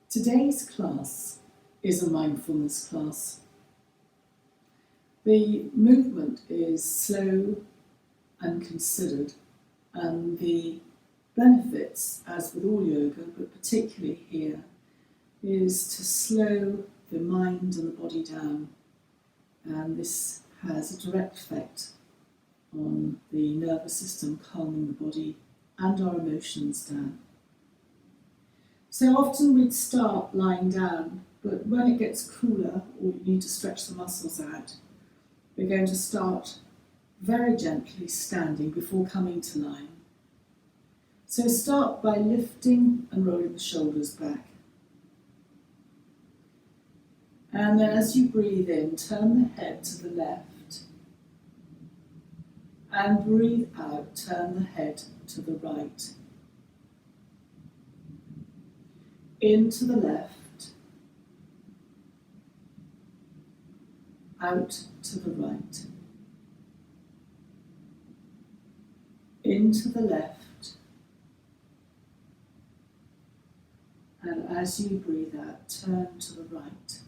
Today's class is a mindfulness class. The movement is slow and considered, and the benefits, as with all yoga, but particularly here, is to slow the mind and the body down, and this has a direct effect on the nervous system, calming the body and our emotions down. So often we'd start lying down, but when it gets cooler or you need to stretch the muscles out, we're going to start very gently standing before coming to lying. So start by lifting and rolling the shoulders back. And then as you breathe in, turn the head to the left. And breathe out, turn the head to the right. In to the left, out to the right. Into the left, and as you breathe out, turn to the right.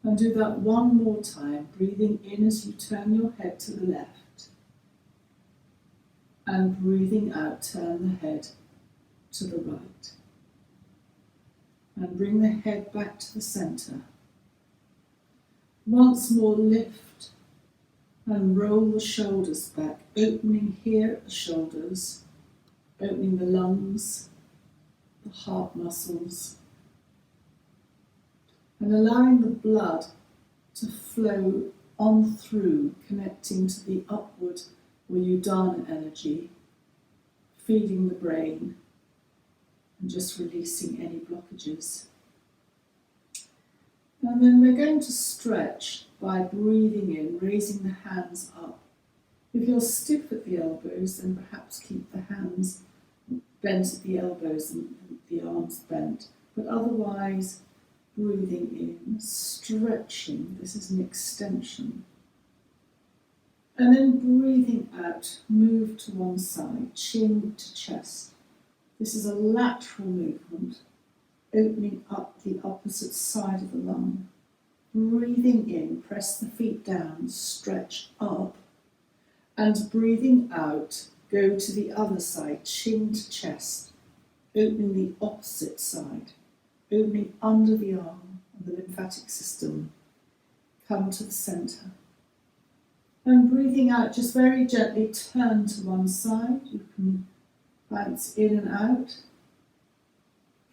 And do that one more time, breathing in as you turn your head to the left. And breathing out, turn the head to the right. And bring the head back to the centre. Once more, lift and roll the shoulders back, opening here at the shoulders, opening the lungs, the heart muscles, and allowing the blood to flow on through, connecting to the upward or Udana energy, feeding the brain and just releasing any blockages. And then we're going to stretch by breathing in, raising the hands up. If you're stiff at the elbows, then perhaps keep the hands bent at the elbows and the arms bent. But otherwise, breathing in, stretching, this is an extension. And then breathing out, move to one side, chin to chest. This is a lateral movement, opening up the opposite side of the lung. Breathing in, press the feet down, stretch up. And breathing out, go to the other side, chin to chest, opening the opposite side, opening under the arm and the lymphatic system. Come to the centre. And breathing out, just very gently turn to one side. You can bounce in and out.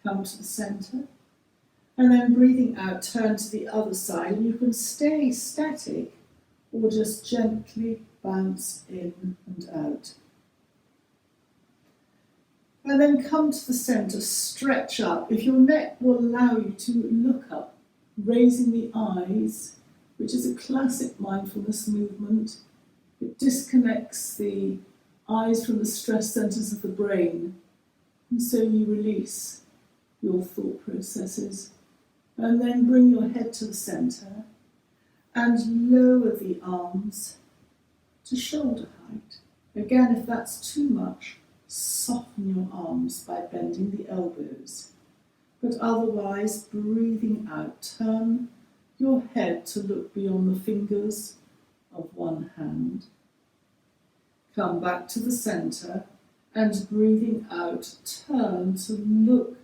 Come to the centre. And then breathing out, turn to the other side. You can stay static or just gently bounce in and out. And then come to the centre, stretch up. If your neck will allow you to look up, raising the eyes, which is a classic mindfulness movement. It disconnects the eyes from the stress centres of the brain, and so you release your thought processes. And then bring your head to the centre and lower the arms to shoulder height. Again, if that's too much, soften your arms by bending the elbows. But otherwise, breathing out, turn your head to look beyond the fingers of one hand. Come back to the centre and breathing out, turn to look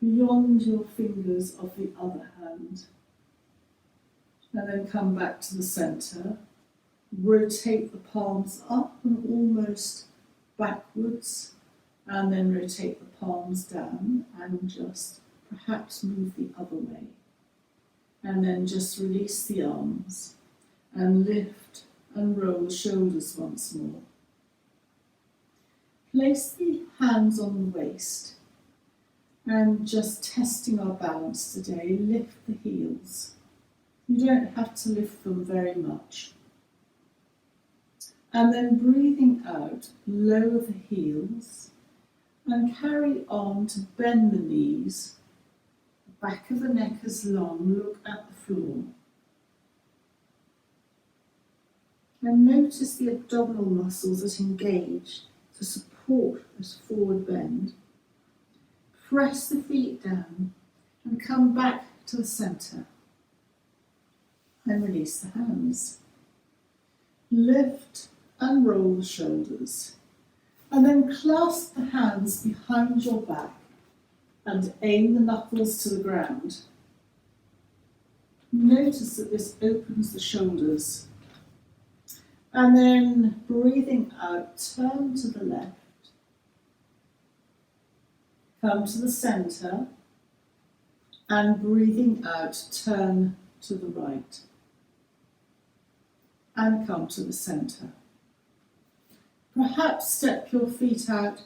beyond your fingers of the other hand. And then come back to the centre, rotate the palms up and almost backwards, and then rotate the palms down and just perhaps move the other way. And then just release the arms and lift and roll the shoulders once more. Place the hands on the waist and just testing our balance today, lift the heels. You don't have to lift them very much. And then breathing out, lower the heels and carry on to bend the knees. Back of the neck is long, look at the floor. And notice the abdominal muscles that engage to support this forward bend. Press the feet down and come back to the centre. And release the hands. Lift and roll the shoulders. And then clasp the hands behind your back and aim the knuckles to the ground. Notice that this opens the shoulders. And then breathing out, turn to the left. Come to the centre. And breathing out, turn to the right. And come to the centre. Perhaps step your feet out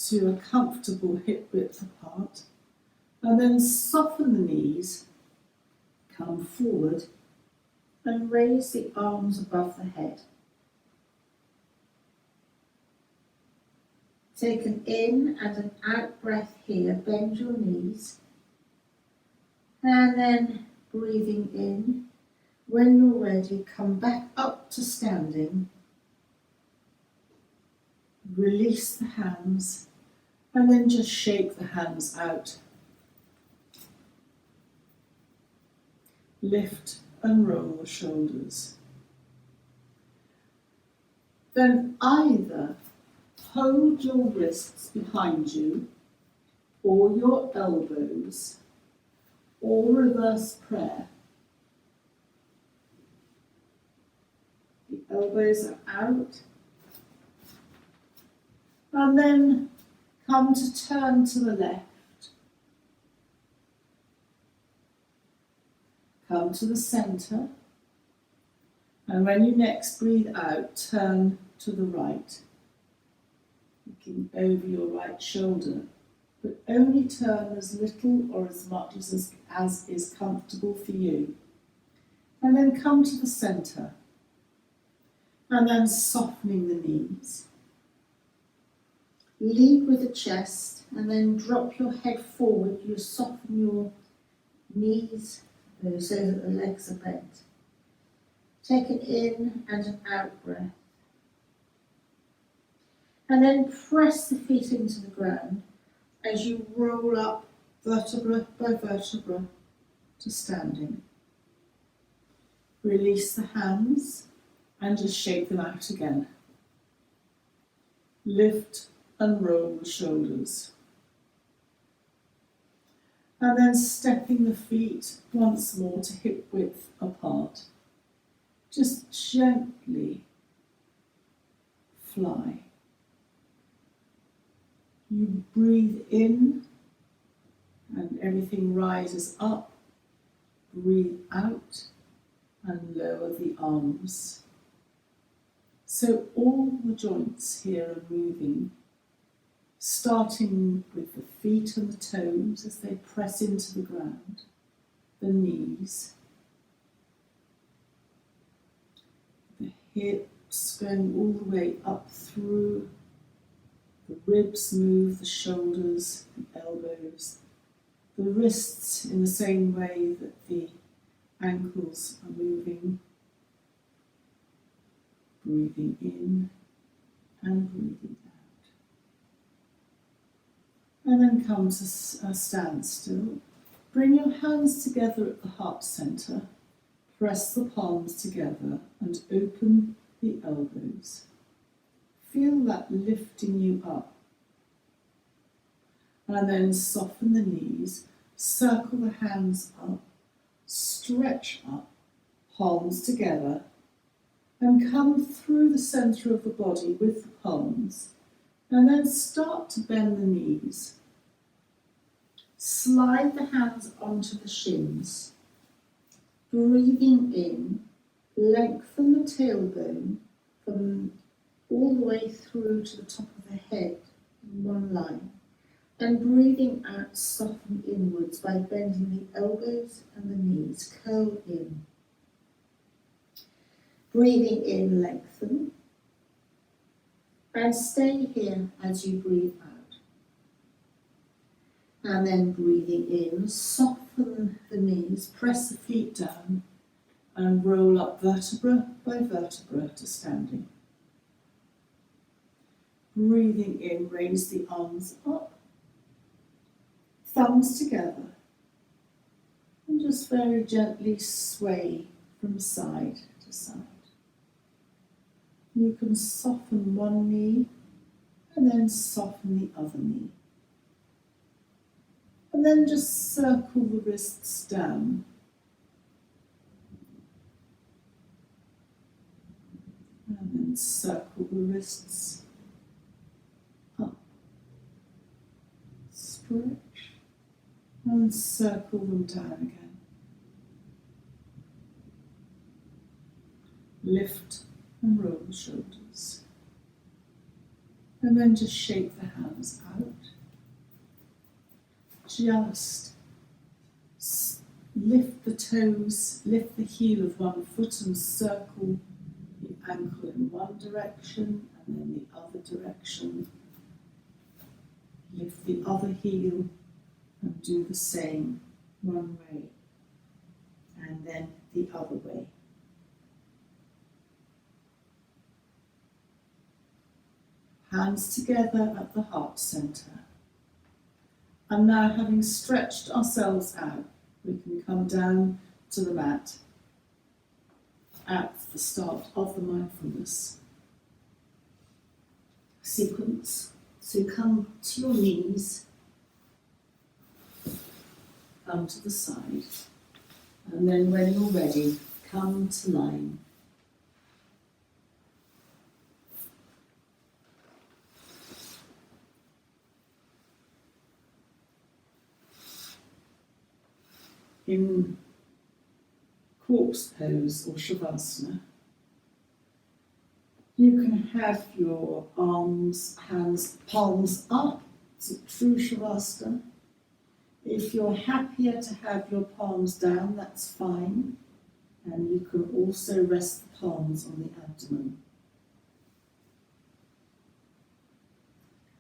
to a comfortable hip width apart, and then soften the knees, come forward, and raise the arms above the head. Take an in and an out breath here, bend your knees, and then breathing in. When you're ready, come back up to standing. Release the hands and then just shake the hands out. Lift and roll the shoulders. Then either hold your wrists behind you or your elbows or reverse prayer. The elbows are out. And then come to turn to the left. Come to the centre. And when you next breathe out, turn to the right. Looking over your right shoulder, but only turn as little or as much as is comfortable for you. And then come to the centre. And then softening the knees. Lead with the chest and then drop your head forward. You soften your knees so that the legs are bent. Take an in and an out breath. And then press the feet into the ground as you roll up vertebra by vertebra to standing. Release the hands and just shake them out again. Lift and roll the shoulders. And then stepping the feet once more to hip width apart. Just gently fly. You breathe in and everything rises up. Breathe out and lower the arms. So all the joints here are moving, starting with the feet and the toes as they press into the ground, the knees, the hips going all the way up through, the ribs move, the shoulders, the elbows, the wrists in the same way that the ankles are moving. Breathing in and breathing out. And then come to a standstill. Bring your hands together at the heart centre. Press the palms together and open the elbows. Feel that lifting you up. And then soften the knees. Circle the hands up. Stretch up. Palms together. And come through the centre of the body with the palms, and then start to bend the knees. Slide the hands onto the shins. Breathing in, lengthen the tailbone from all the way through to the top of the head in one line. And breathing out, soften inwards by bending the elbows and the knees. Curl in. Breathing in, lengthen, and stay here as you breathe out. And then breathing in, soften the knees, press the feet down, and roll up vertebra by vertebra to standing. Breathing in, raise the arms up, thumbs together, and just very gently sway from side to side. You can soften one knee and then soften the other knee. And then just circle the wrists down. And then circle the wrists up. Stretch. And circle them down again. Lift and roll the shoulders. And then just shake the hands out. Just lift the toes, lift the heel of one foot and circle the ankle in one direction and then the other direction. Lift the other heel and do the same one way and then the other way. Hands together at the heart center. And now, having stretched ourselves out, we can come down to the mat at the start of the mindfulness sequence. So come to your knees, come to the side, and then when you're ready, come to lying. In corpse pose or shavasana, you can have your arms, hands, palms up. It's a true shavasana. If you're happier to have your palms down, that's fine. And you can also rest the palms on the abdomen.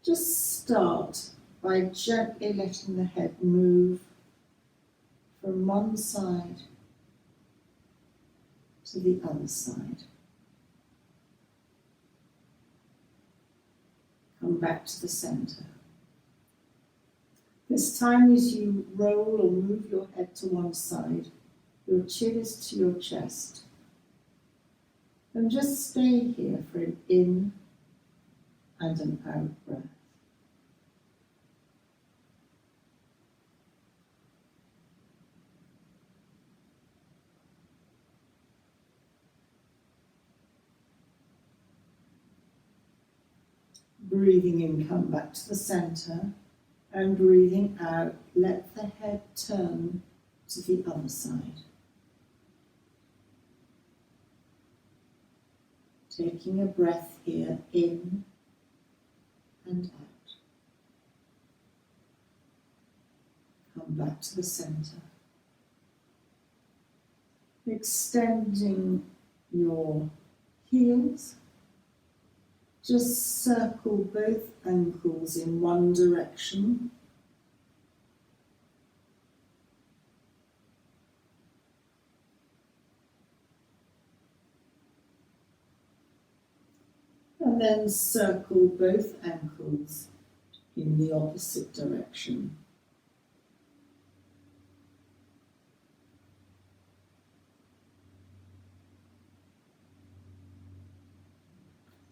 Just start by gently letting the head move from one side to the other side. Come back to the center. This time as you roll or move your head to one side, your chin is to your chest. And just stay here for an in and an out breath. Breathing in, come back to the center, and breathing out, let the head turn to the other side. Taking a breath here, in and out. Come back to the center. Extending your heels. Just circle both ankles in one direction. And then circle both ankles in the opposite direction.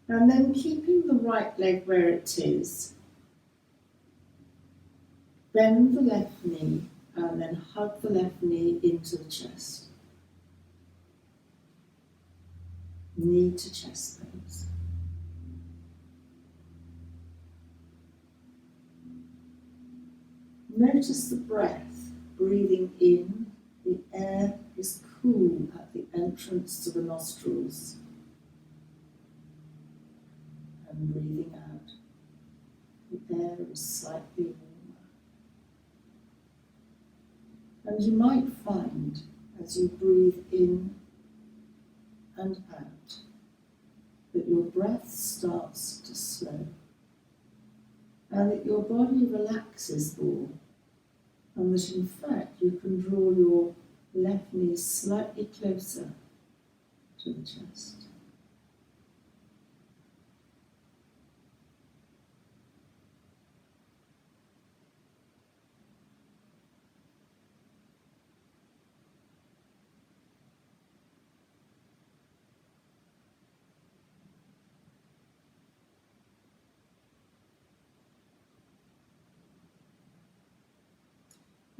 And then keeping the right leg where it is, bend the left knee and then hug the left knee into the chest. Knee to chest pose. Notice the breath, breathing in, the air is cool at the entrance to the nostrils. And breathing out, the air is slightly warmer. And you might find, as you breathe in and out, that your breath starts to slow, and that your body relaxes more, and that in fact you can draw your left knee slightly closer to the chest.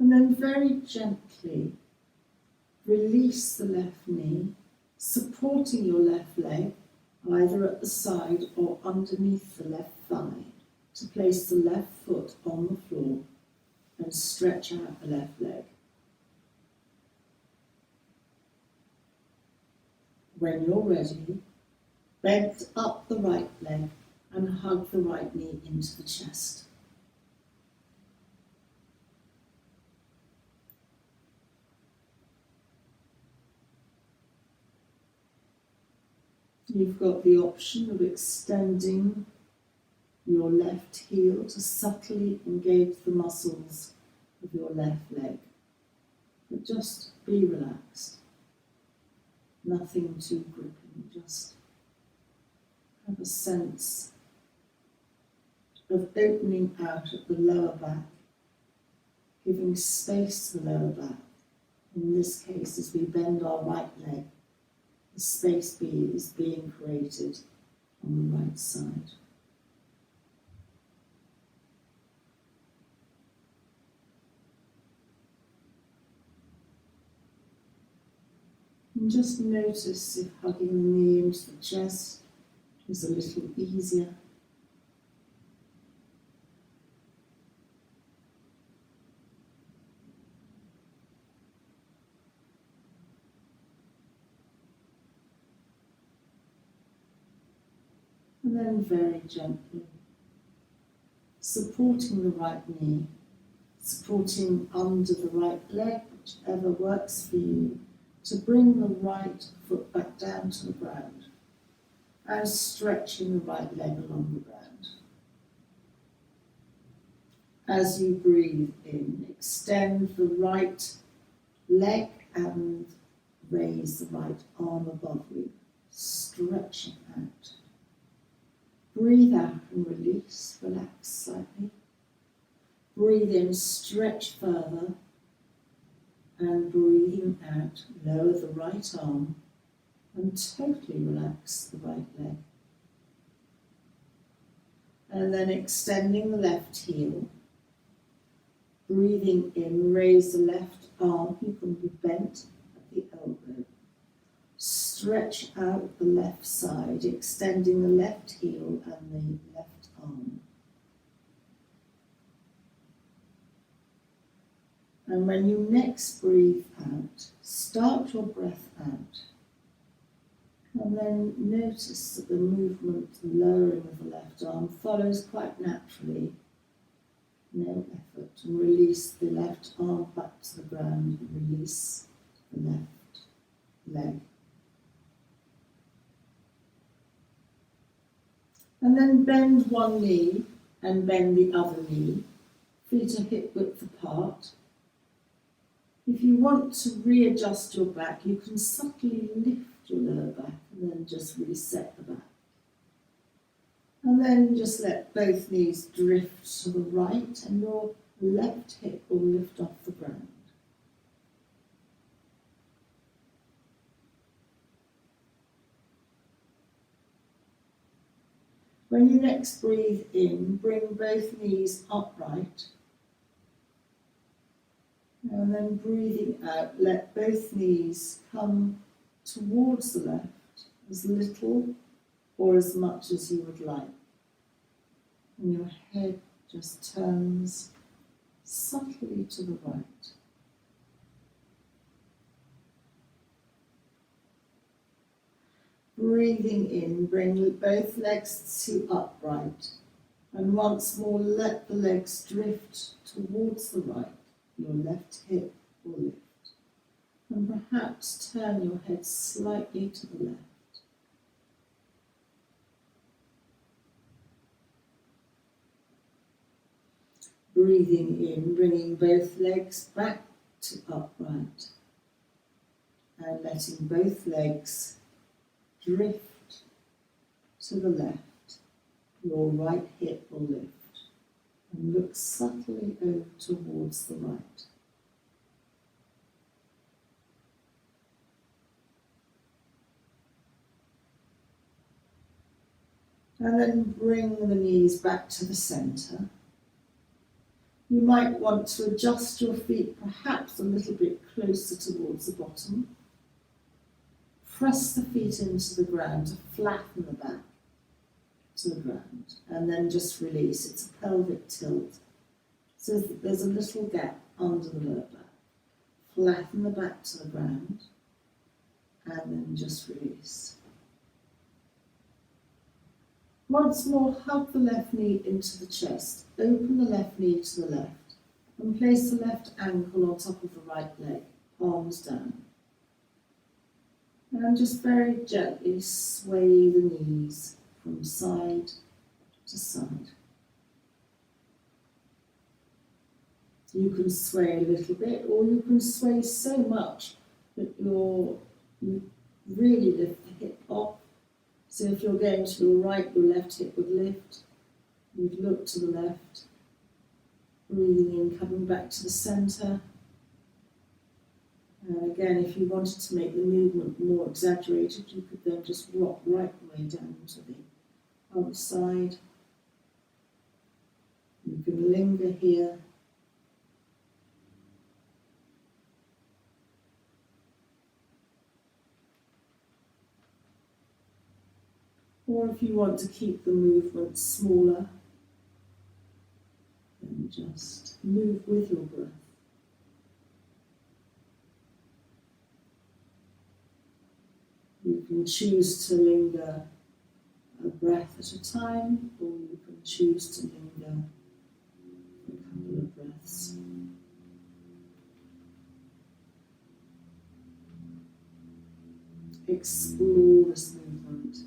And then very gently release the left knee, supporting your left leg either at the side or underneath the left thigh, to place the left foot on the floor and stretch out the left leg. When you're ready, bend up the right leg and hug the right knee into the chest. You've got the option of extending your left heel to subtly engage the muscles of your left leg. But just be relaxed. Nothing too gripping, just have a sense of opening out at the lower back, giving space to the lower back. In this case, as we bend our right leg, the space is being created on the right side. And just notice if hugging the knee into the chest is a little easier. And then very gently, supporting the right knee, supporting under the right leg, whichever works for you, to bring the right foot back down to the ground and stretching the right leg along the ground. As you breathe in, extend the right leg and raise the right arm above you, stretching out. Breathe out and release, relax slightly. Breathe in, stretch further, and breathing out, lower the right arm and totally relax the right leg. And then extending the left heel, breathing in, raise the left arm, you can be bent at the elbow. Stretch out the left side, extending the left heel and the left arm. And when you next breathe out, start your breath out. And then notice that the movement, the lowering of the left arm follows quite naturally. No effort. And release the left arm back to the ground and release the left leg. And then bend one knee and bend the other knee. Feet are hip width apart. If you want to readjust your back, you can subtly lift your lower back and then just reset the back. And then just let both knees drift to the right and your left hip will lift off the ground. When you next breathe in, bring both knees upright. And then breathing out, let both knees come towards the left, as little or as much as you would like. And your head just turns subtly to the right. Breathing in, bring both legs to upright. And once more, let the legs drift towards the right. Your left hip will lift. And perhaps turn your head slightly to the left. Breathing in, bringing both legs back to upright. And letting both legs drift to the left. Your right hip will lift. And look subtly over towards the right. And then bring the knees back to the centre. You might want to adjust your feet perhaps a little bit closer towards the bottom. Press the feet into the ground to flatten the back to the ground, and then just release. It's a pelvic tilt, so that there's a little gap under the lower back. Flatten the back to the ground, and then just release. Once more, hug the left knee into the chest. Open the left knee to the left, and place the left ankle on top of the right leg, palms down. And just very gently sway the knees from side to side. You can sway a little bit, or you can sway so much that you really lift the hip off. So if you're going to your right, your left hip would lift. You'd look to the left, breathing in, coming back to the centre. And again, if you wanted to make the movement more exaggerated, you could then just rock right the way down to the other side. You can linger here. Or if you want to keep the movement smaller, then just move with your breath. You can choose to linger a breath at a time, or you can choose to linger for a couple of breaths. Explore this movement.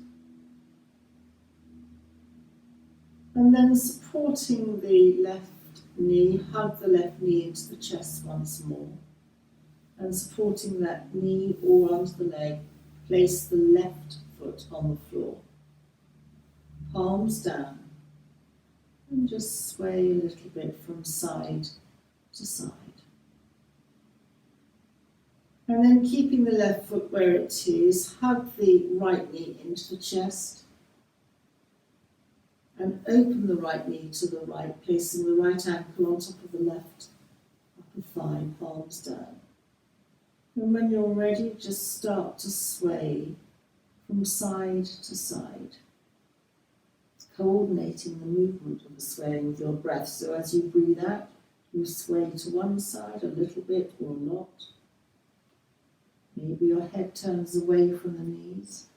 And then supporting the left knee, hug the left knee into the chest once more. And supporting that knee or onto the leg, place the left foot on the floor. Palms down. And just sway a little bit from side to side. And then keeping the left foot where it is, hug the right knee into the chest. And open the right knee to the right, placing the right ankle on top of the left upper thigh, palms down. And when you're ready, just start to sway from side to side, coordinating the movement of the swaying with your breath. So as you breathe out, you sway to one side a little bit or a lot. Maybe your head turns away from the knees.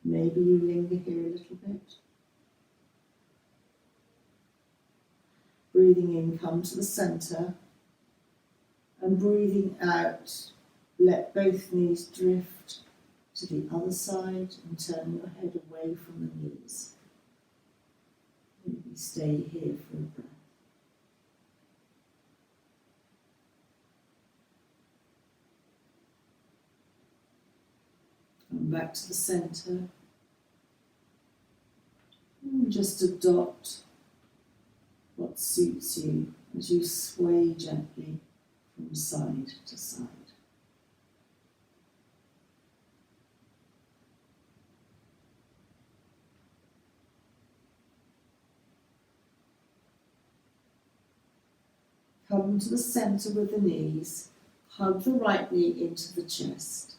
Maybe you linger here a little bit. Breathing in, come to the centre. And breathing out, let both knees drift to the other side and turn your head away from the knees. Maybe stay here for a breath. Come back to the centre. And just adopt what suits you as you sway gently from side to side. Come to the centre with the knees. Hug the right knee into the chest.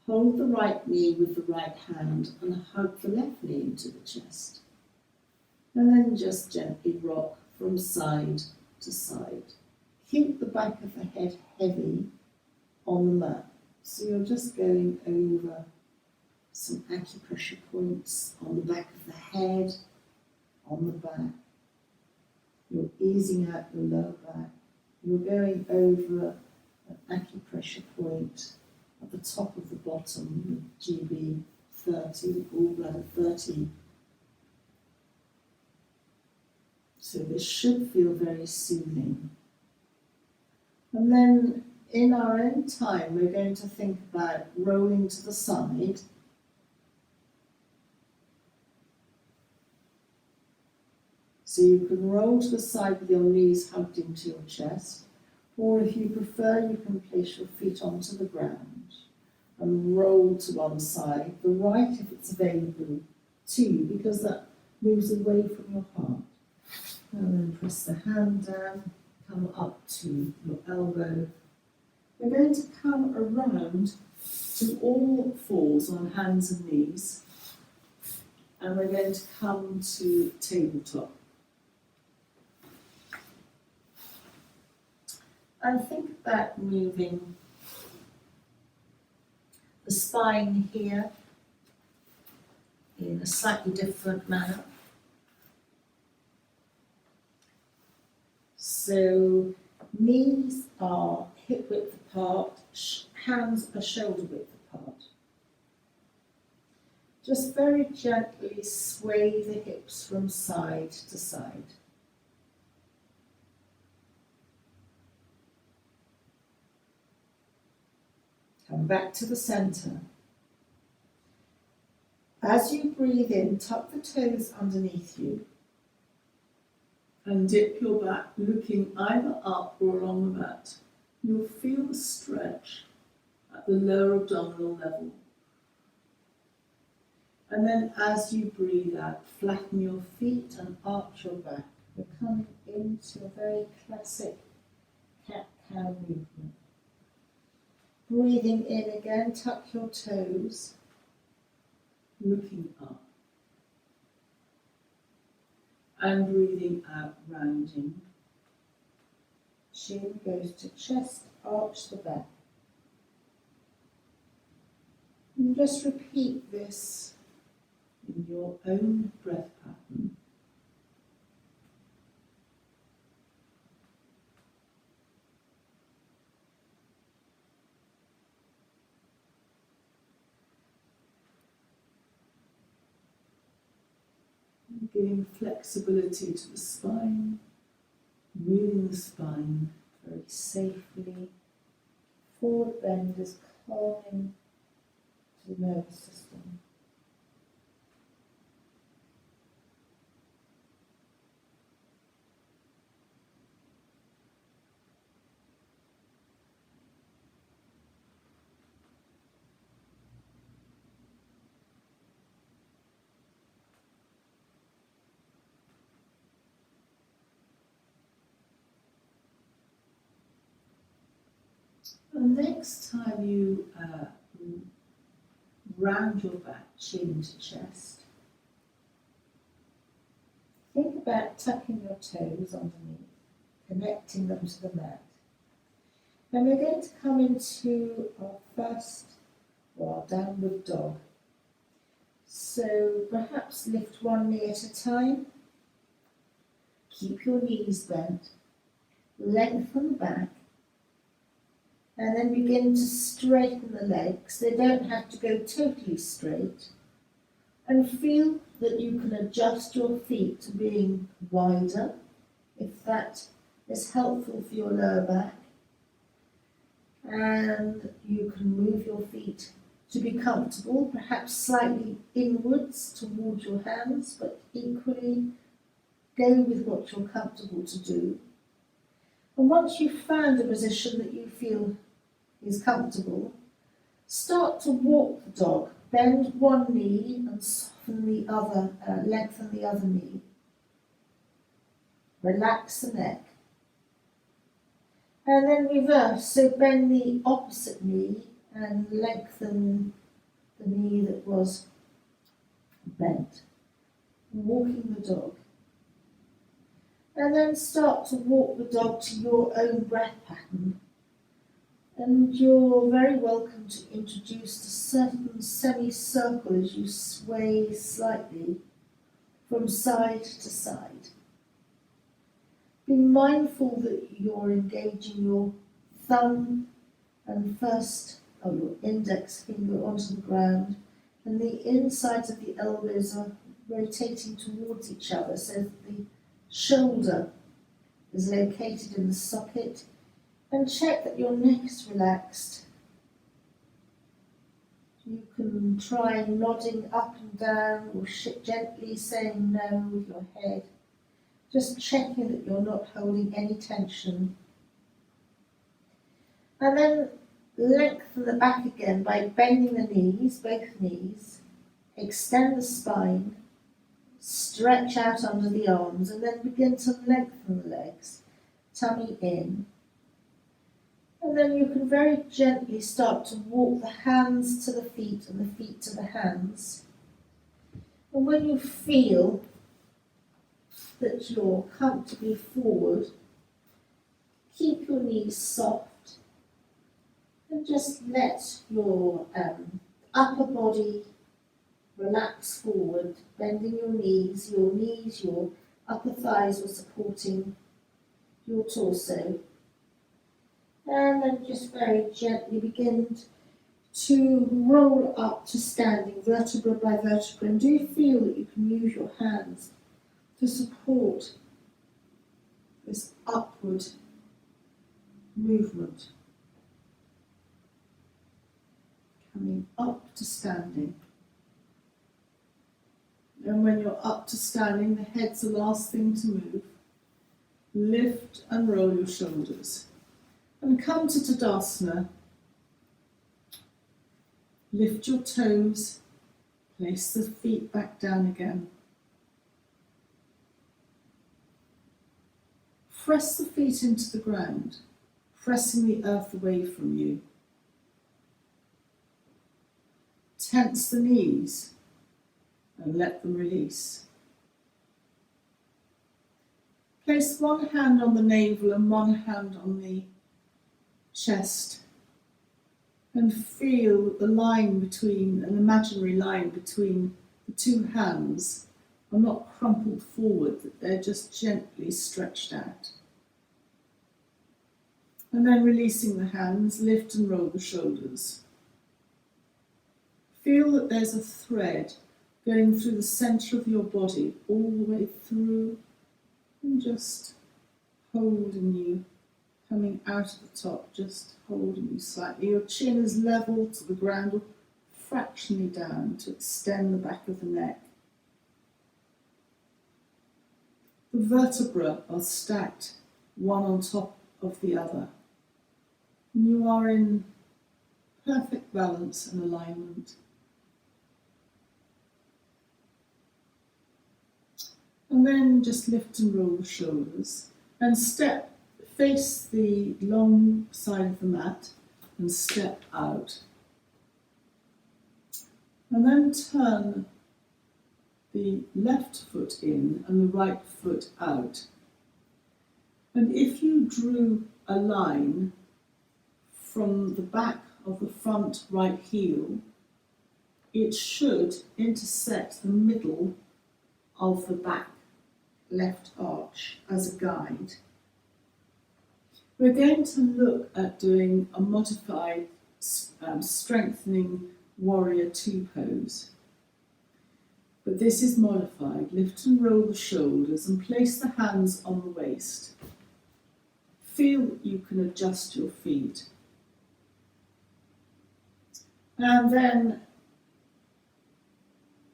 Hold the right knee with the right hand and hug the left knee into the chest. And then just gently rock from side to side. Keep the back of the head heavy on the mat. So you're just going over some acupressure points on the back of the head, on the back. You're easing out the lower back. You're going over an acupressure point at the top of the bottom, the GB 30, the gallbladder 30. So this should feel very soothing. And then in our own time, we're going to think about rolling to the side. So you can roll to the side with your knees hugged into your chest, or if you prefer, you can place your feet onto the ground and roll to one side, the right if it's available to you, because that moves away from your heart. And then press the hand down, come up to your elbow. We're going to come around to all fours on hands and knees. And we're going to come to tabletop. And think about moving the spine here in a slightly different manner. So knees are hip width apart, hands are shoulder width apart. Just very gently sway the hips from side to side. Come back to the centre. As you breathe in, tuck the toes underneath you and dip your back, looking either up or along the mat. You'll feel the stretch at the lower abdominal level. And then as you breathe out, flatten your feet and arch your back. We're coming into a very classic cat-cow movement. Breathing in again, tuck your toes, looking up. And breathing out, rounding. Chin goes to chest, arch the back. And just repeat this in your own breath pattern. Giving flexibility to the spine, moving the spine very safely. Forward bend is calming to the nervous system. And next time you round your back, chin to chest, think about tucking your toes underneath, connecting them to the mat. And we're going to come into our first, or our downward dog. So perhaps lift one knee at a time, keep your knees bent, lengthen back, and then begin to straighten the legs. They don't have to go totally straight. And feel that you can adjust your feet to being wider, if that is helpful for your lower back. And you can move your feet to be comfortable, perhaps slightly inwards towards your hands, but equally go with what you're comfortable to do. And once you've found a position that you feel is comfortable, start to walk the dog. Bend one knee and soften the other, lengthen the other knee. Relax the neck. And then reverse, so bend the opposite knee and lengthen the knee that was bent. Walking the dog. And then start to walk the dog to your own breath pattern. And you're very welcome to introduce a certain semicircle as you sway slightly from side to side. Be mindful that you're engaging your thumb and your index finger onto the ground, and the insides of the elbows are rotating towards each other so that the shoulder is located in the socket. And check that your neck is relaxed. You can try nodding up and down or gently saying no with your head. Just checking that you're not holding any tension. And then lengthen the back again by bending the knees, both knees. Extend the spine. Stretch out under the arms and then begin to lengthen the legs, tummy in. And then you can very gently start to walk the hands to the feet and the feet to the hands. And when you feel that you're comfortably forward, keep your knees soft and just let your upper body relax forward, bending your knees, your upper thighs are supporting your torso. And then just very gently begin to roll up to standing, vertebra by vertebra. And do feel that you can use your hands to support this upward movement. Coming up to standing. And when you're up to standing, the head's the last thing to move. Lift and roll your shoulders. And come to Tadasana. Lift your toes, place the feet back down again. Press the feet into the ground, pressing the earth away from you. Tense the knees and let them release. Place one hand on the navel and one hand on the chest. And feel the line between, an imaginary line between the two hands are not crumpled forward, that they're just gently stretched out. And then releasing the hands, lift and roll the shoulders. Feel that there's a thread going through the centre of your body, all the way through, and just holding you. Coming out of the top, just holding you slightly. Your chin is level to the ground or fractionally down to extend the back of the neck. The vertebrae are stacked one on top of the other. And you are in perfect balance and alignment. And then just lift and roll the shoulders and face the long side of the mat and step out. And then turn the left foot in and the right foot out. And if you drew a line from the back of the front right heel, it should intersect the middle of the back left arch as a guide. We're going to look at doing a modified strengthening warrior two pose. But this is modified. Lift and roll the shoulders and place the hands on the waist. Feel that you can adjust your feet. And then,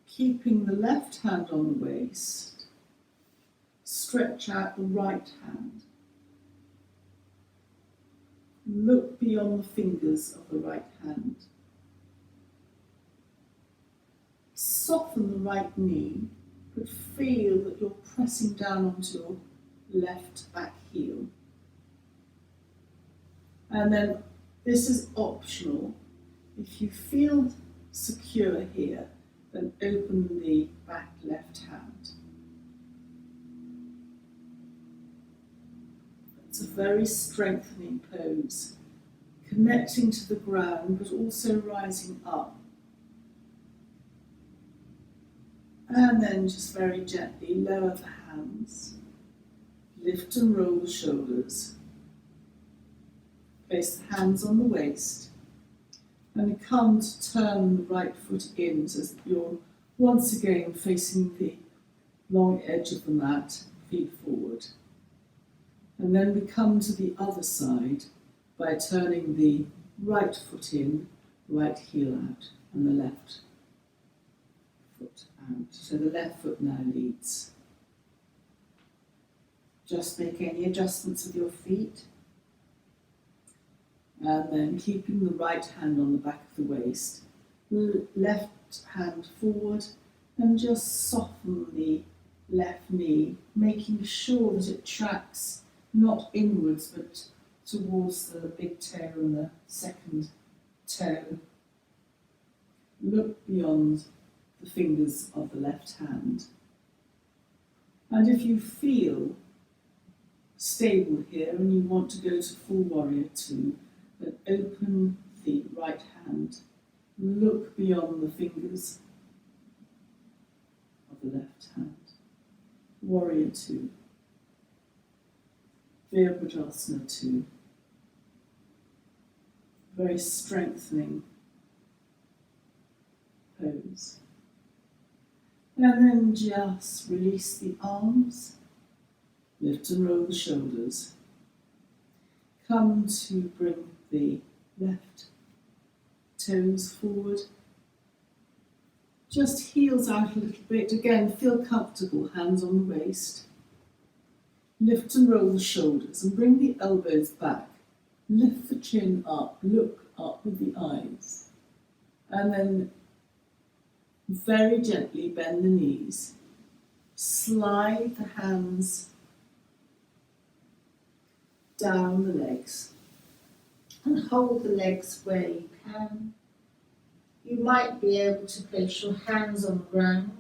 keeping the left hand on the waist, stretch out the right hand. Look beyond the fingers of the right hand. Soften the right knee, but feel that you're pressing down onto your left back heel. And then, this is optional. If you feel secure here, then open the back left hand. It's a very strengthening pose, connecting to the ground, but also rising up. And then just very gently lower the hands, lift and roll the shoulders. Place the hands on the waist, and come to turn the right foot in so that you're once again facing the long edge of the mat, feet forward. And then we come to the other side by turning the right foot in, right heel out, and the left foot out. So the left foot now leads. Just make any adjustments with your feet. And then keeping the right hand on the back of the waist, left hand forward, And just soften the left knee, making sure that it tracks not inwards but towards the big toe and the second toe. Look beyond the fingers of the left hand. And if you feel stable here and you want to go to full warrior two, then open the right hand. Look beyond the fingers of the left hand. Warrior two. Virabhadrasana two. Very strengthening pose. And then just release the arms. Lift and roll the shoulders. Come to bring the left toes forward. Just heels out a little bit. Again, feel comfortable, hands on the waist. Lift and roll the shoulders and bring the elbows back. Lift the chin up, look up with the eyes. And then very gently bend the knees. Slide the hands down the legs and hold the legs where you can. You might be able to place your hands on the ground.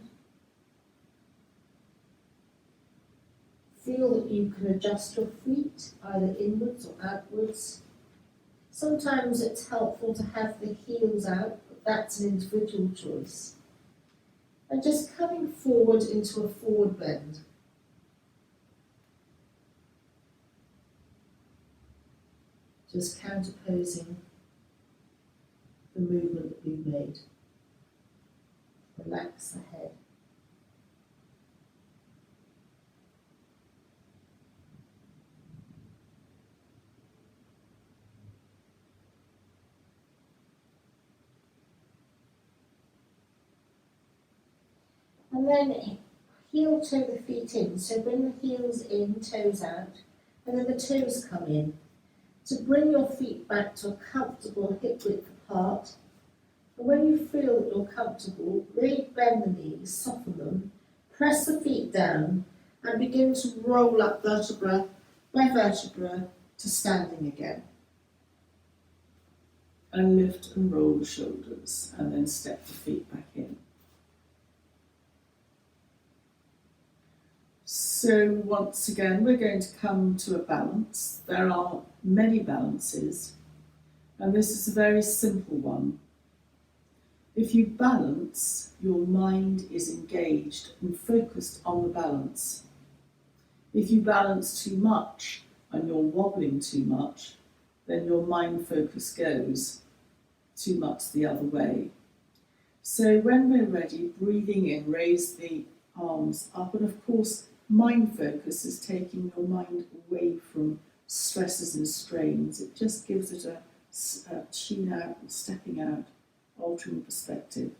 Feel that you can adjust your feet either inwards or outwards. Sometimes it's helpful to have the heels out, but that's an individual choice. And just coming forward into a forward bend. Just counterposing the movement that we've made. Relax the head. And then heel toe the feet in. So bring the heels in, toes out, and then the toes come in. To bring your feet back to a comfortable hip width apart. And when you feel that you're comfortable, really bend the knees, soften them, press the feet down, and begin to roll up vertebra by vertebra to standing again. And lift and roll the shoulders, and then step the feet back in. So once again, we're going to come to a balance. There are many balances, and this is a very simple one. If you balance, your mind is engaged and focused on the balance. If you balance too much and you're wobbling too much, then your mind focus goes too much the other way. So when we're ready, breathing in, raise the arms up, and of course, mind focus is taking your mind away from stresses and strains. It just gives it a tune out, stepping out, altering perspective.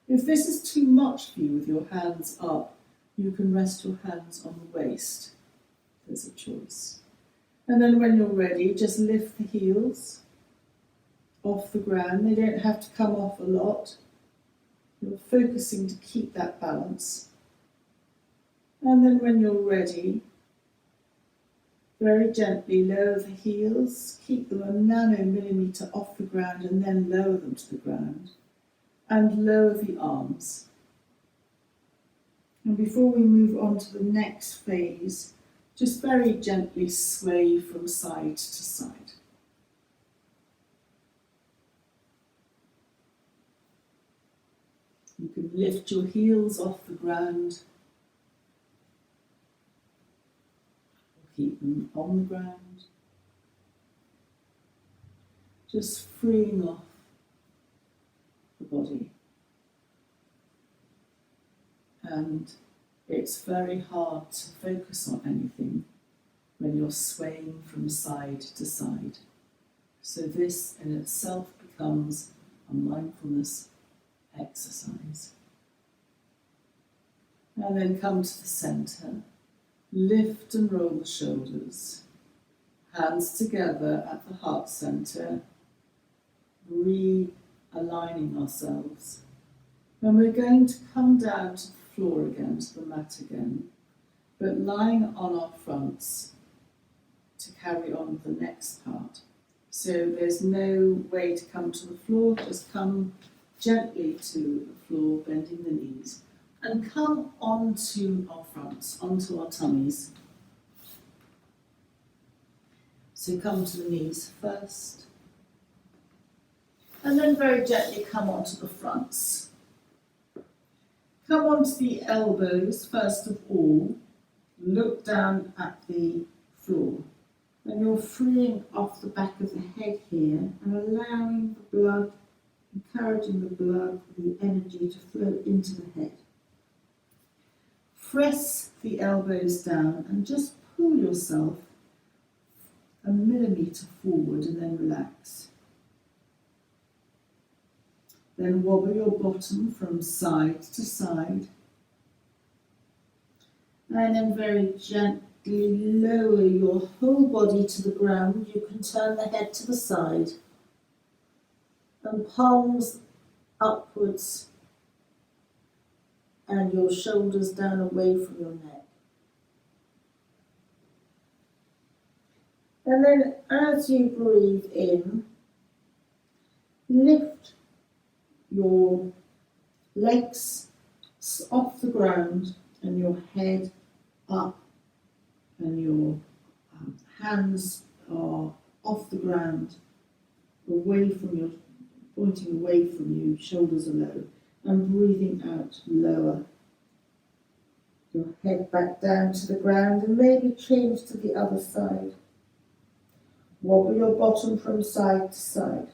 If this is too much for you with your hands up, you can rest your hands on the waist. There's a choice. And then when you're ready, just lift the heels off the ground. They don't have to come off a lot. You're focusing to keep that balance. And then when you're ready, very gently lower the heels, keep them a nanomillimetre off the ground and then lower them to the ground. And lower the arms. And before we move on to the next phase, just very gently sway from side to side. You can lift your heels off the ground. Keep them on the ground. Just freeing off the body. And it's very hard to focus on anything when you're swaying from side to side. So this in itself becomes a mindfulness exercise. And then come to the centre. Lift and roll the shoulders. Hands together at the heart centre. Realigning ourselves. And we're going to come down to the floor again, to the mat again, but lying on our fronts to carry on with the next part. So there's no way to come to the floor, just come gently to the floor, bending the knees, and come onto our fronts, onto our tummies. So come to the knees first, and then very gently come onto the fronts. Come onto the elbows first of all, look down at the floor. And you're freeing off the back of the head here and allowing the blood, encouraging the blood, the energy to flow into the head. Press the elbows down and just pull yourself a millimetre forward and then relax. Then wobble your bottom from side to side. And then very gently lower your whole body to the ground. You can turn the head to the side and palms upwards and your shoulders down away from your neck. And then as you breathe in, lift your legs off the ground and your head up, and your hands are off the ground, away from your, pointing away from you, shoulders are low, and breathing out lower. Your head back down to the ground and maybe change to the other side. Wobble your bottom from side to side.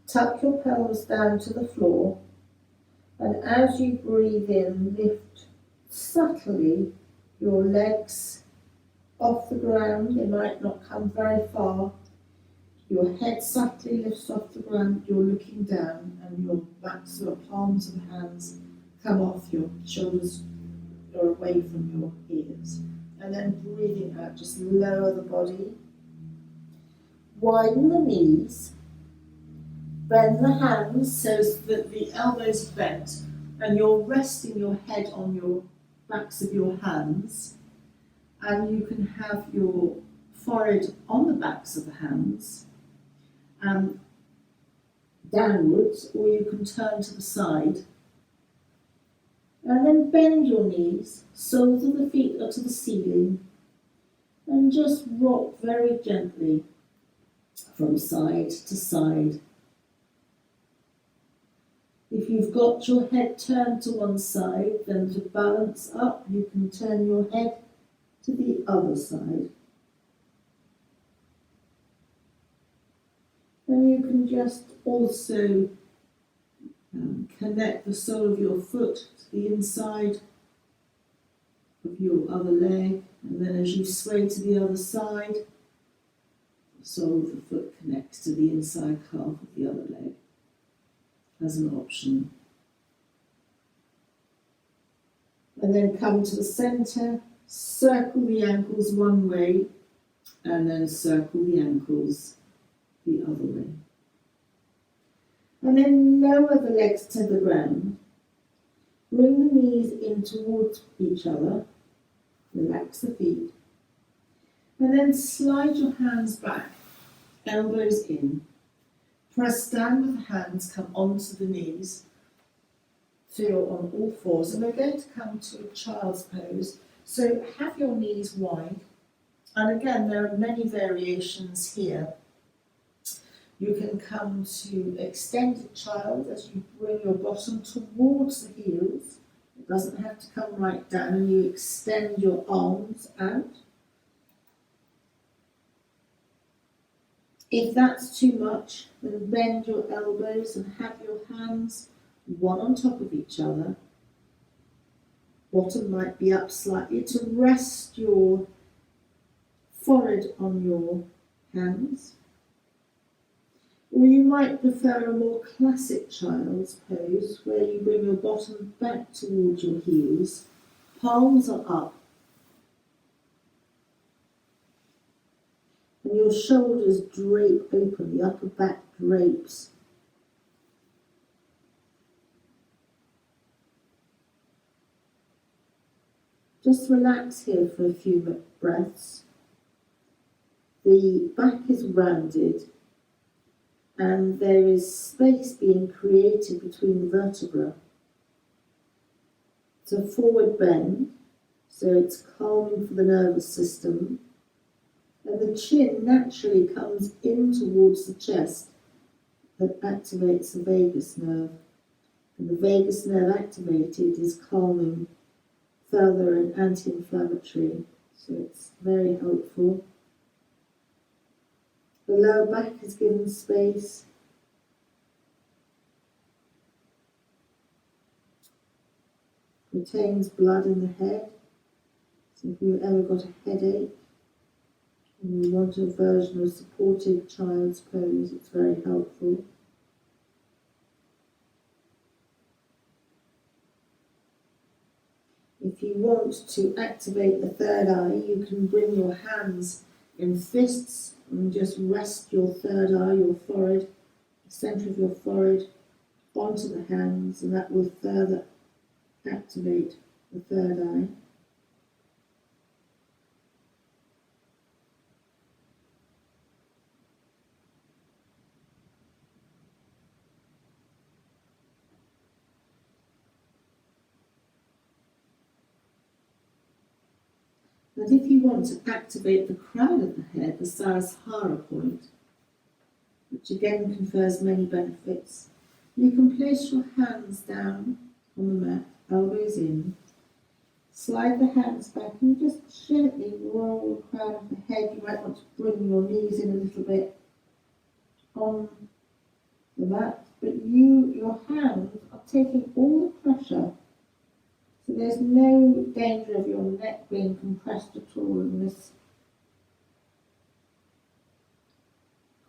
Tuck your pelvis down to the floor, and as you breathe in, lift subtly your legs off the ground. They might not come very far. Your head subtly lifts off the ground, you're looking down, and your backs or palms of the hands come off, your shoulders are away from your ears. And then breathing out, just lower the body. Widen the knees. Bend the hands so that the elbows are bent, and you're resting your head on your backs of your hands. And you can have your forehead on the backs of the hands, downwards, or you can turn to the side. And then bend your knees, soles of the feet are to the ceiling, and just rock very gently from side to side. If you've got your head turned to one side, then to balance up, you can turn your head to the other side. And you can just also connect the sole of your foot to the inside of your other leg, and then as you sway to the other side, the sole of the foot connects to the inside calf of the other leg as an option. And then come to the centre, circle the ankles one way, and then circle the ankles the other way. And then lower the legs to the ground. Bring the knees in towards each other. Relax the feet. And then slide your hands back, elbows in. Press down with the hands, come onto the knees. Feel on all fours. And we're going to come to a child's pose. So have your knees wide. And again, there are many variations here. You can come to extended child as you bring your bottom towards the heels. It doesn't have to come right down, and you extend your arms out. If that's too much, then bend your elbows and have your hands one on top of each other. Bottom might be up slightly to rest your forehead on your hands. Or you might prefer a more classic child's pose where you bring your bottom back towards your heels, palms are up, and your shoulders drape open, the upper back drapes. Just relax here for a few breaths. The back is rounded and there is space being created between the vertebrae. It's a forward bend, so it's calming for the nervous system. And the chin naturally comes in towards the chest that activates the vagus nerve. And the vagus nerve activated is calming further and anti-inflammatory, so it's very helpful. The lower back is given space. Retains blood in the head, so if you've ever got a headache and you want a version of supported child's pose, it's very helpful. If you want to activate the third eye, you can bring your hands in fists and just rest your third eye, your forehead, the centre of your forehead, onto the hands, and that will further activate the third eye. And if you want to activate the crown of the head, the Sarasahara point, which again confers many benefits, you can place your hands down on the mat, elbows in, slide the hands back and just gently roll the crown of the head. You might want to bring your knees in a little bit on the mat, but your hands are taking all the pressure. So there's no danger of your neck being compressed at all in this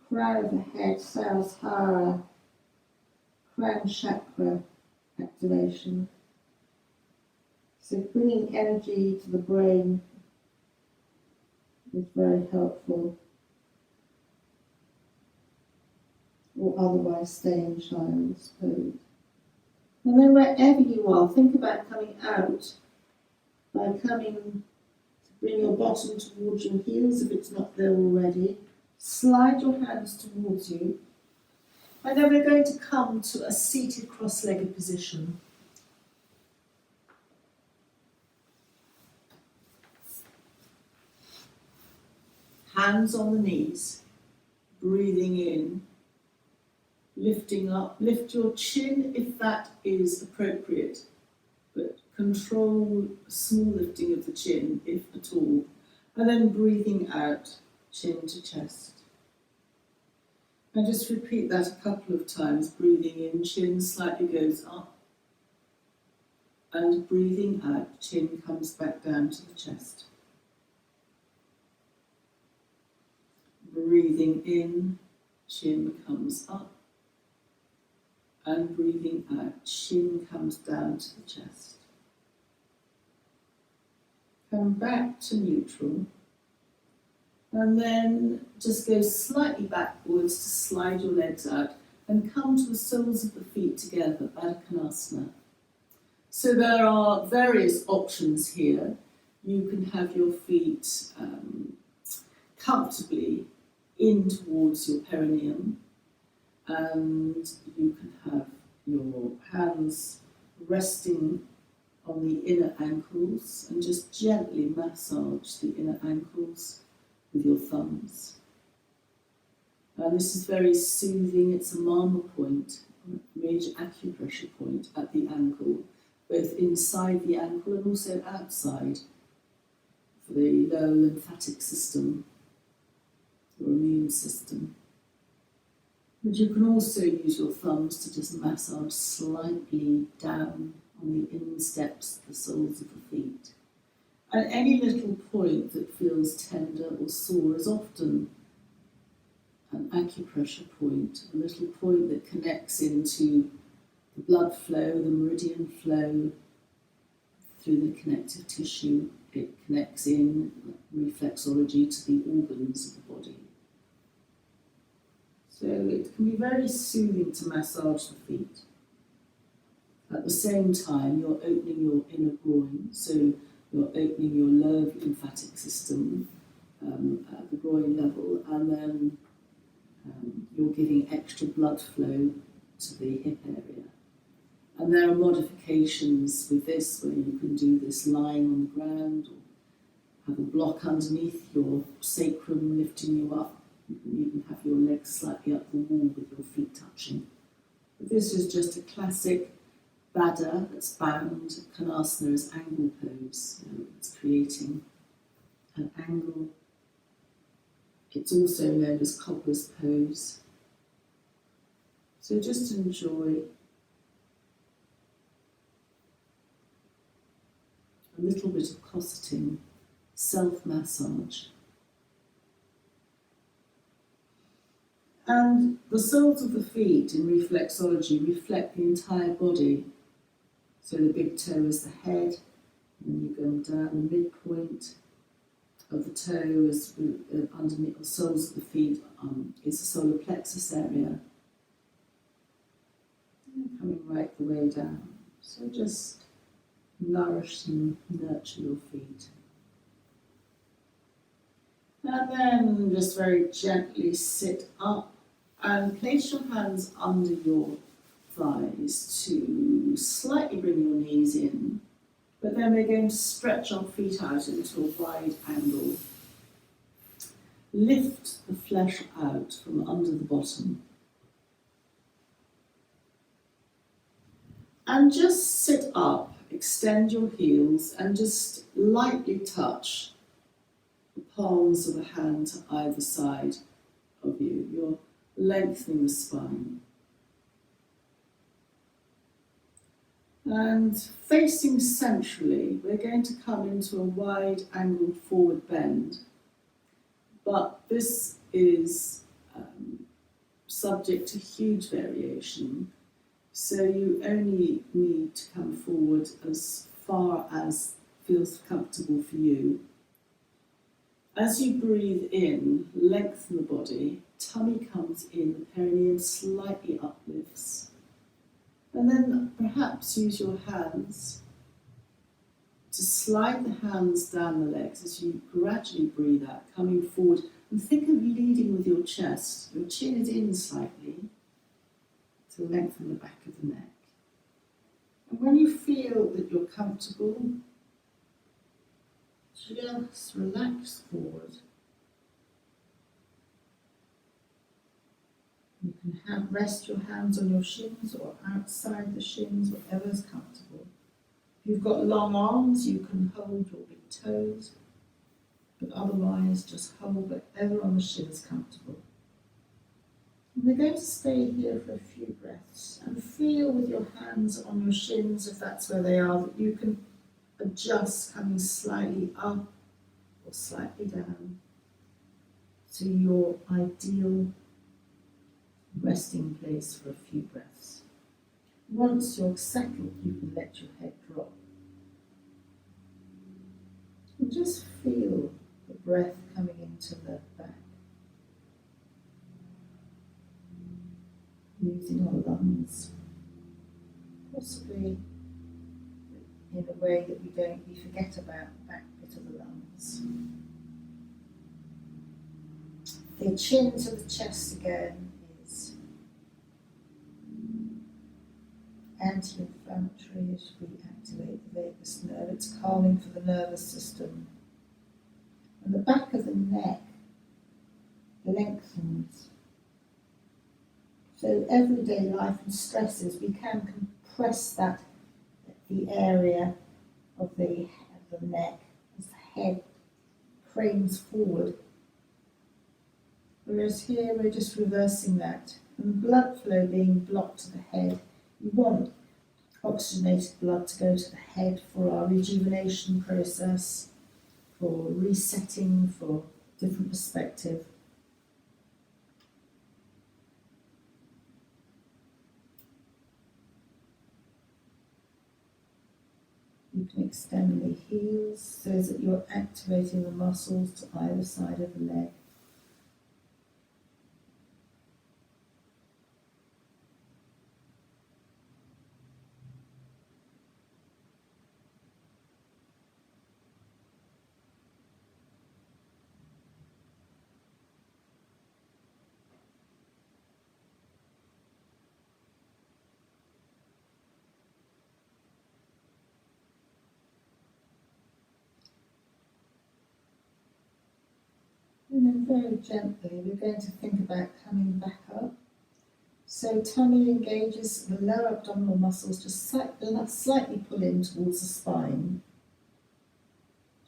crown of the head, Sarasahara, crown chakra activation. So bringing energy to the brain is very helpful. Or otherwise stay in child's pose. And then wherever you are, think about coming out by coming to bring your bottom towards your heels if it's not there already. Slide your hands towards you. And then we're going to come to a seated cross-legged position. Hands on the knees, breathing in. Lifting up, lift your chin if that is appropriate, but control a small lifting of the chin if at all, and then breathing out, chin to chest. And just repeat that a couple of times, breathing in, chin slightly goes up, and breathing out, chin comes back down to the chest. Breathing in, chin comes up. And breathing out, chin comes down to the chest. Come back to neutral. And then just go slightly backwards to slide your legs out and come to the soles of the feet together, Baddha Konasana. So there are various options here. You can have your feet comfortably in towards your perineum. And you can have your hands resting on the inner ankles and just gently massage the inner ankles with your thumbs. And this is very soothing. It's a marma point, a major acupressure point at the ankle, both inside the ankle and also outside for the lower lymphatic system, your immune system. But you can also use your thumbs to just massage slightly down on the insteps, the soles of the feet. And any little point that feels tender or sore is often an acupressure point, a little point that connects into the blood flow, the meridian flow through the connective tissue. It connects in reflexology to the organs of the body. So it can be very soothing to massage the feet. At the same time, you're opening your inner groin, so You're opening your lower lymphatic system at the groin level, and then you're giving extra blood flow to the hip area. And there are modifications with this where you can do this lying on the ground, or have a block underneath your sacrum lifting you up. You can even have your legs slightly up the wall with your feet touching. But this is just a classic Baddha that's bound. Kanasana is angle pose. It's creating an angle. It's also known as Cobblers pose. So just enjoy a little bit of cosseting, self-massage. And the soles of the feet in reflexology reflect the entire body. So the big toe is the head, and you go down the midpoint of the toe is underneath the soles of the feet is the solar plexus area. And coming right the way down. So just nourish and nurture your feet. And then just very gently sit up and place your hands under your thighs to slightly bring your knees in, but then we're going to stretch our feet out into a wide angle. Lift the flesh out from under the bottom. And just sit up, extend your heels, and just lightly touch the palms of the hand to either side of you. You're lengthening the spine. And facing centrally, we're going to come into a wide angled forward bend. But this is subject to huge variation. So you only need to come forward as far as feels comfortable for you. As you breathe in, lengthen the body, tummy comes in, the perineum slightly uplifts. And then perhaps use your hands to slide the hands down the legs as you gradually breathe out, coming forward. And think of leading with your chest. Your chin is in slightly to lengthen the back of the neck. And when you feel that you're comfortable, just relax forward. You can rest your hands on your shins or outside the shins, whatever's comfortable. If you've got long arms, you can hold your big toes, but otherwise just hold whatever on the shins comfortable. And we're going to stay here for a few breaths and feel with your hands on your shins, if that's where they are, that you can adjust coming slightly up or slightly down to your ideal resting place for a few breaths. Once you're settled, you can let your head drop. And just feel the breath coming into the back. Using our lungs, possibly in a way that we forget about the back bit of the lungs. The chin to the chest again is anti-inflammatory as we activate the vagus nerve. It's calming for the nervous system. And the back of the neck lengthens. So everyday life and stresses, we can compress that, the area of the neck as the head cranes forward. Whereas here we're just reversing that. And blood flow being blocked to the head. We want oxygenated blood to go to the head for our rejuvenation process, for resetting, for different perspective. You can extend the heels so that you're activating the muscles to either side of the leg. very gently, we're going to think about coming back up. So tummy engages the lower abdominal muscles, just slightly pull in towards the spine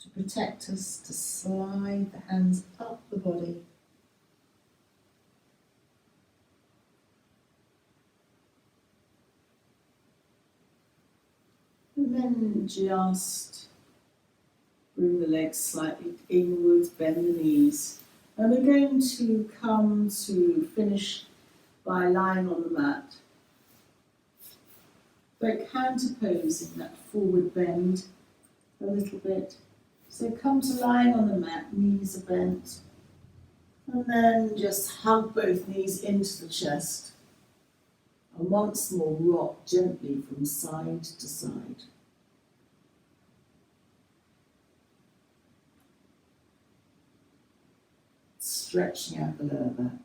to protect us, to slide the hands up the body. And then just bring the legs slightly inwards, bend the knees. And we're going to come to finish by lying on the mat. But counterposing that forward bend a little bit. So come to lying on the mat, knees are bent. And then just hug both knees into the chest. And once more rock gently from side to side. Stretching out the lower back.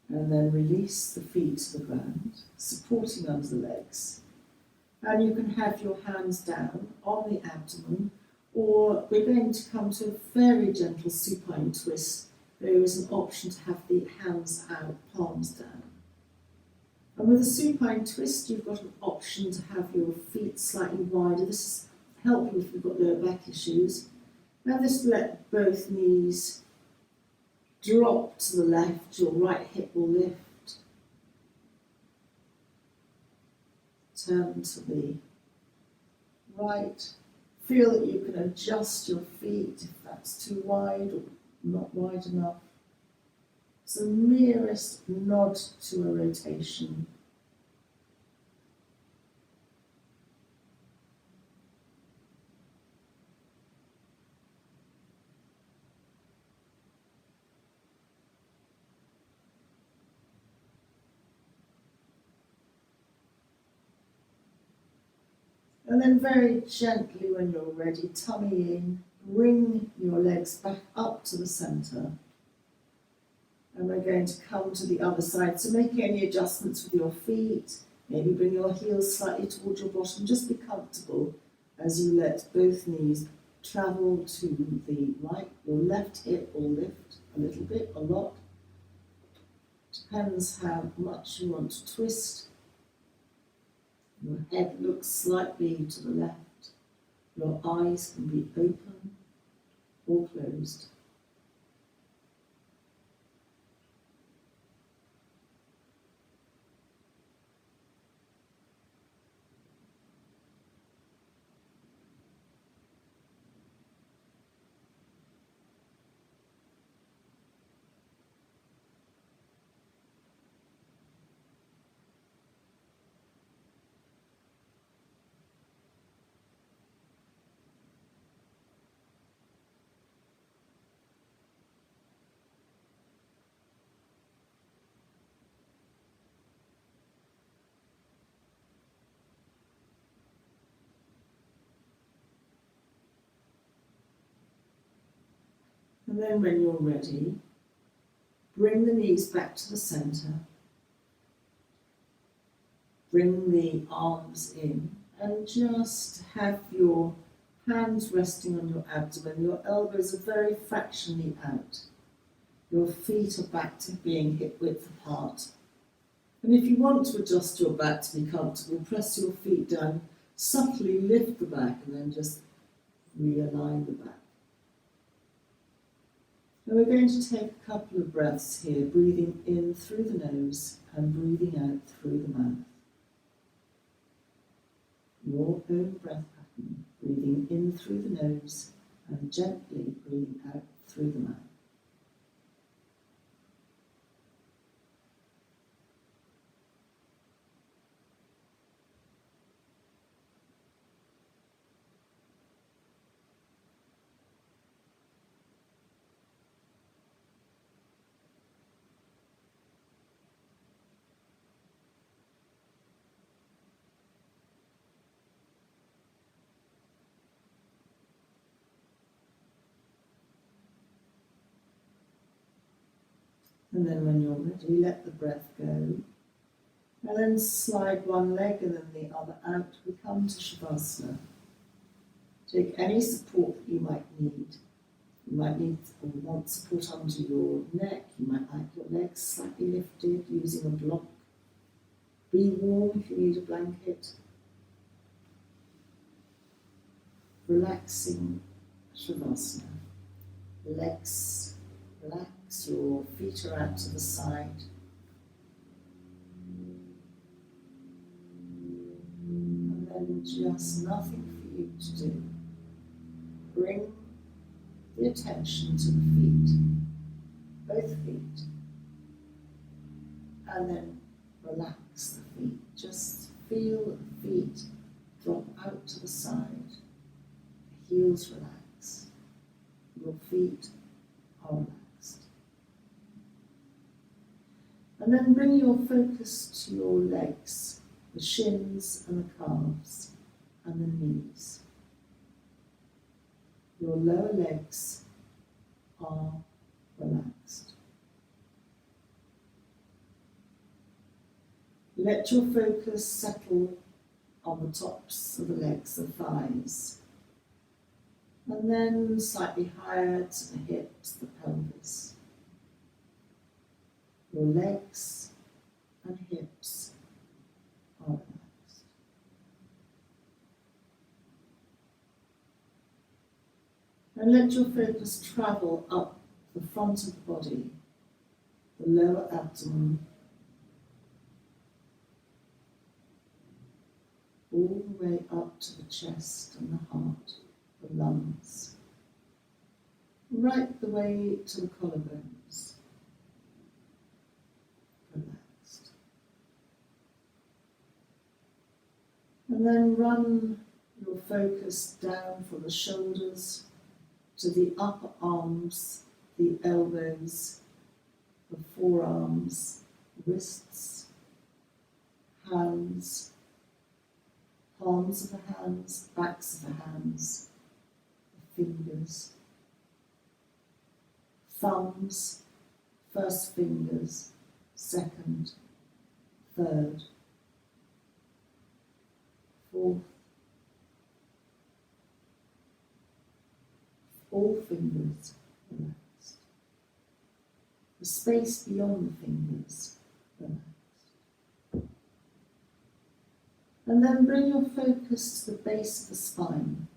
And then release the feet to the ground, supporting under the legs. And you can have your hands down on the abdomen, or we're going to come to a very gentle supine twist. There is an option to have the hands out, palms down. And with a supine twist, you've got an option to have your feet slightly wider. This is helpful if you've got lower back issues. Now just let both knees drop to the left, your right hip will lift. Turn to the right. Feel that you can adjust your feet if that's too wide or not wide enough. It's the merest nod to a rotation. And then very gently, when you're ready, tummy in, bring your legs back up to the centre. And we're going to come to the other side. So making any adjustments with your feet, maybe bring your heels slightly towards your bottom. Just be comfortable as you let both knees travel to the right. Your left hip will lift a little bit, a lot. Depends how much you want to twist. Your head looks slightly to the left. Your eyes can be open or closed. And then when you're ready, bring the knees back to the centre. Bring the arms in and just have your hands resting on your abdomen. Your elbows are very fractionally out. Your feet are back to being hip width apart. And if you want to adjust your back to be comfortable, press your feet down, subtly lift the back and then just realign the back. Now we're going to take a couple of breaths here, breathing in through the nose and breathing out through the mouth. Your own breath pattern, breathing in through the nose and gently breathing out through the mouth. And then when you're ready, let the breath go. And then slide one leg and then the other out. We come to Shavasana. Take any support that you might need. You might need or want support under your neck. You might like your legs slightly lifted using a block. Be warm if you need a blanket. Relaxing Shavasana. Legs relax, your feet are out to the side. And then just nothing for you to do. Bring the attention to the feet, both feet, and then relax the feet. Just feel the feet drop out to the side, the heels relax, your feet are relaxed. And then bring your focus to your legs, the shins and the calves and the knees. Your lower legs are relaxed. Let your focus settle on the tops of the legs, the thighs, and then slightly higher to the hips, the pelvis. Your legs and hips are relaxed. And let your focus travel up the front of the body, the lower abdomen, all the way up to the chest and the heart, the lungs, right the way to the collarbones. Relaxed. And then run your focus down from the shoulders to the upper arms, the elbows, the forearms, wrists, hands, palms of the hands, backs of the hands, the fingers, thumbs, first fingers, second, third, fourth, all fingers relaxed. The space beyond the fingers relaxed. And then bring your focus to the base of the spine.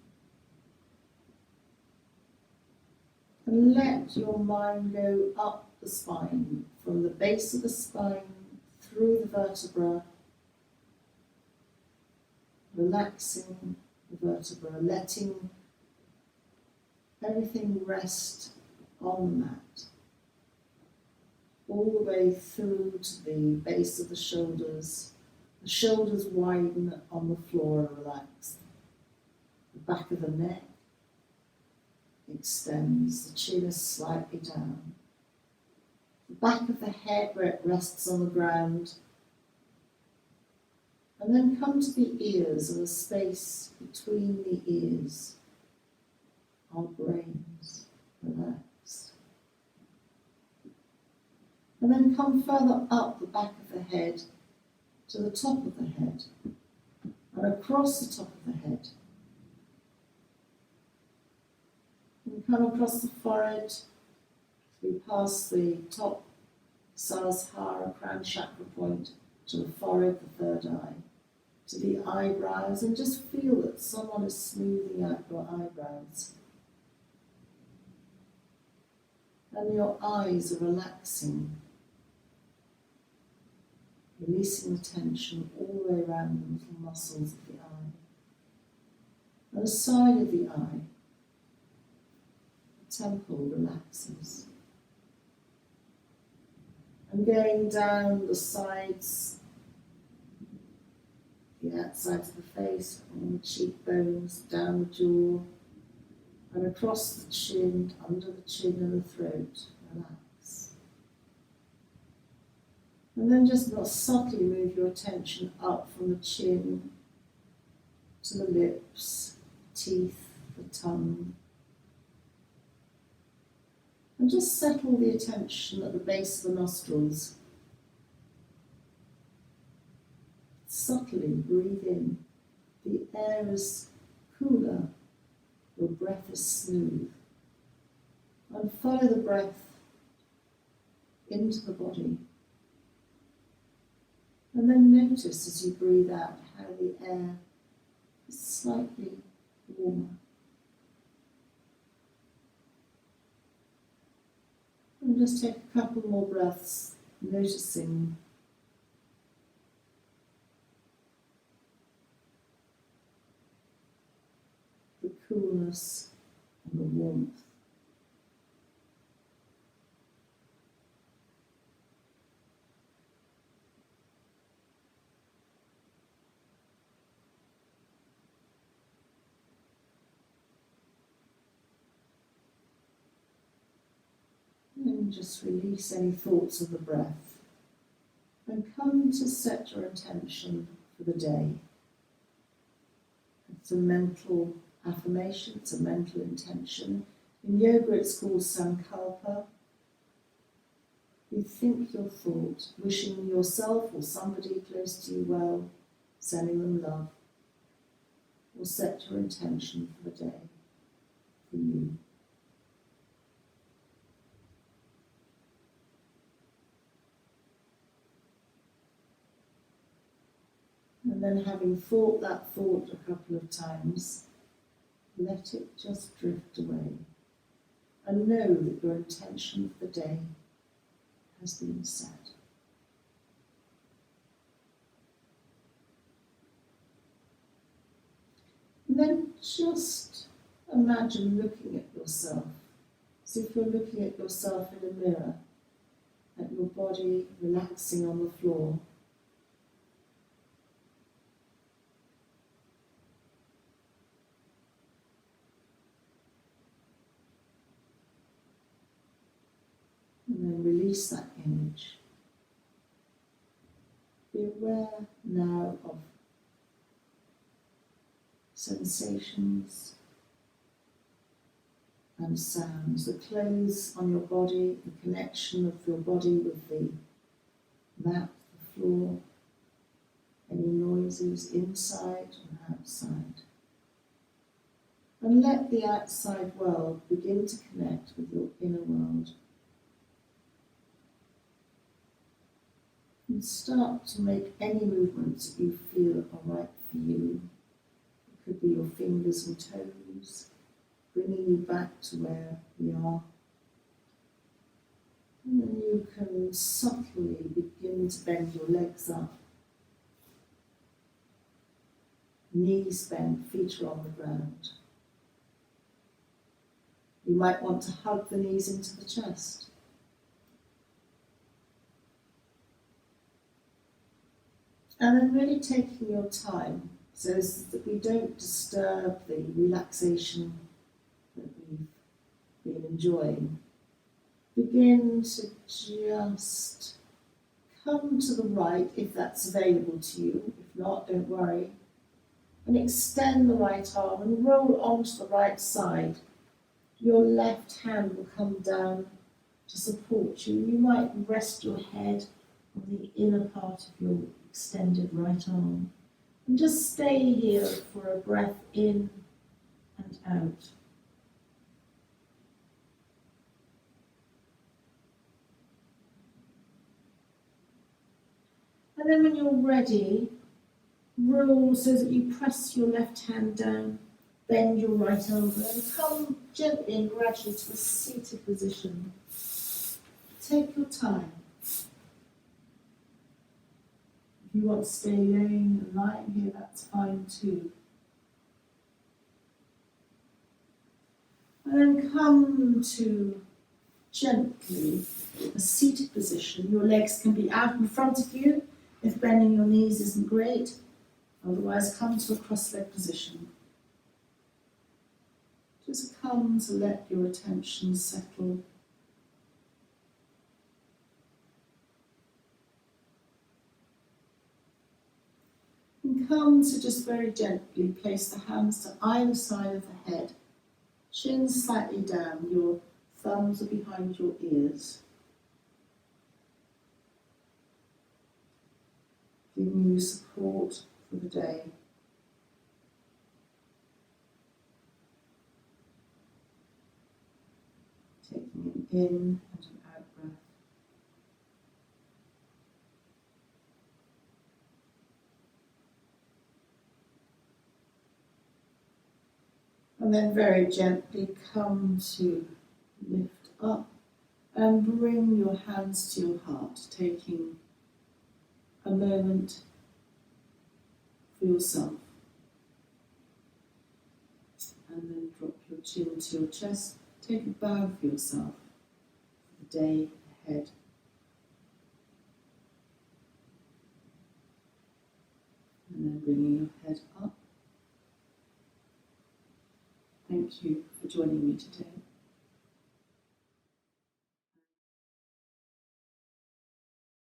And let your mind go up the spine, from the base of the spine, through the vertebra, relaxing the vertebra, letting everything rest on the mat, all the way through to the base of the shoulders. The shoulders widen on the floor and relax. The back of the neck extends, the chin is slightly down. The back of the head where it rests on the ground. And then come to the ears and the space between the ears. Our brains relax. And then come further up the back of the head to the top of the head and across the top of the head. And come across the forehead, we pass the top Sahasrara crown chakra point to the forehead, the third eye, to the eyebrows, and just feel that someone is smoothing out your eyebrows. And your eyes are relaxing, releasing the tension all the way around the little muscles of the eye. And the side of the eye, the temple relaxes. And going down the sides, the outsides of the face, on the cheekbones, down the jaw, and across the chin, under the chin and the throat, relax. And then just subtly move your attention up from the chin to the lips, teeth, the tongue. And just settle the attention at the base of the nostrils. Subtly breathe in. The air is cooler. Your breath is smooth. And follow the breath into the body. And then notice as you breathe out how the air is slightly warmer. And just take a couple more breaths, noticing the coolness and the warmth. And just release any thoughts of the breath. And come to set your intention for the day. It's a mental affirmation, it's a mental intention. In yoga it's called sankalpa. You think your thought, wishing yourself or somebody close to you well, sending them love. Or set your intention for the day, for you. And then having thought that thought a couple of times, let it just drift away. And know that your intention for the day has been set. And then just imagine looking at yourself as if you're looking at yourself in a mirror, at your body relaxing on the floor. And then release that image. Be aware now of sensations and sounds, the clothes on your body, the connection of your body with the mat, the floor, any noises inside and outside. And let the outside world begin to connect with your inner world. And start to make any movements that you feel are right for you. It could be your fingers and toes, bringing you back to where we are. And then you can subtly begin to bend your legs up. Knees bent, feet are on the ground. You might want to hug the knees into the chest. And then really taking your time so that we don't disturb the relaxation that we've been enjoying. Begin to just come to the right if that's available to you. If not, don't worry. And extend the right arm and roll onto the right side. Your left hand will come down to support you. You might rest your head on the inner part of your extended right arm. And just stay here for a breath in and out. And then when you're ready, roll so that you press your left hand down, bend your right elbow and come gently and gradually to a seated position. Take your time. If you want to stay laying and lying here, that's fine too. And then come to gently a seated position. Your legs can be out in front of you if bending your knees isn't great. Otherwise, come to a cross-legged position. Just come to let your attention settle. And come to just very gently place the hands to either side of the head. Chin slightly down, your thumbs are behind your ears. Giving you support for the day. Take in and an out breath. And then very gently come to lift up and bring your hands to your heart, taking a moment for yourself. And then drop your chin to your chest. Take a bow for yourself for the day ahead. And then bringing your head up. Thank you for joining me today.